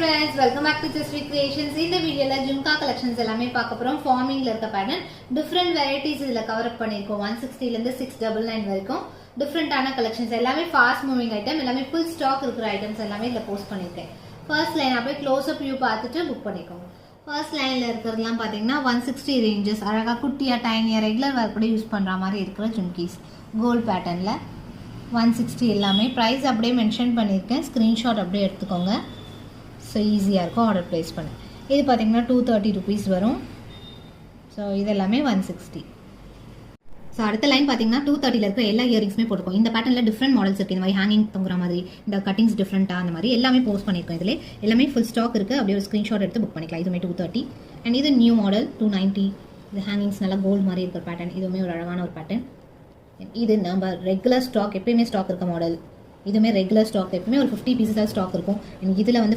friends, welcome back to Just Creations. In the video, Jumka collections எல்லாமே பார்க்க போறோம். Formingல இருக்க pattern, different varieties இதுல cover up பண்ணிருக்கோம். 160 ல இருந்து 699 வரைக்கும் டிஃபரண்டான collections எல்லாமே fast moving item, எல்லாமே full stock இருக்கிற items எல்லாமே இதுல போஸ்ட் பண்ணிருக்கேன். First line அப்படியே close up view பார்த்துட்டு புக் பண்ணிக்கோங்க. First lineல இருக்கிறதெல்லாம் பாத்தீங்கன்னா 160 ranges, அழகா குட்டியா டைனியா ரெகுலர் வேர் கூட யூஸ் பண்ற மாதிரி இருக்கிற ஜும்கீஸ். கோல்ட் பேட்டர்ன்ல 160 எல்லாமே price அப்படியே மென்ஷன் பண்ணிருக்கேன். ஸ்கிரீன்ஷாட் அப்படியே எடுத்துக்கோங்க. ஸோ ஈஸியாக இருக்கும் ஆர்டர் ப்ளேஸ் பண்ண. இது பார்த்தீங்கன்னா 230 rupees வரும். ஸோ இது எல்லாமே 160. ஸோ அடுத்த லைன் பார்த்தீங்கன்னா 230 இருக்கிற எல்லா இயரிங்ஸுமே போட்டுருக்கோம். இந்த பேட்டர்னில் டிஃப்ரெண்ட் மாடல்ஸ் இருக்குது. இந்த மாதிரி ஹேங்கிங் தொங்குற மாதிரி, இந்த கட்டிங்ஸ் டிஃப்ரெண்ட்டாக அந்த மாதிரி எல்லாமே போஸ்ட் பண்ணியிருக்கோம். இதில் எல்லாமே ஃபுல் ஸ்டாக் இருக்குது. அப்படியே ஒரு ஸ்க்ரீன்ஷாட் எடுத்து புக் பண்ணிக்கலாம். இதுவுமே 230. அண்ட் இது நியூ மாடல் 290. இது ஹேங்கிங்ஸ் நல்லா கோல்டு மாதிரி இருக்கிற பேட்டர்ன். இதுவுமே ஒரு அழகான ஒரு பேட்டர்ன். இது நம்ம ரெகுலர் ஸ்டாக், எப்பயுமே ஸ்டாக் இருக்க மாடல். இதுவுமே ரெகுலர் ஸ்டாக், எப்பவுமே ஒரு 50 pieces ஸ்டாக் இருக்கும். இதில் வந்து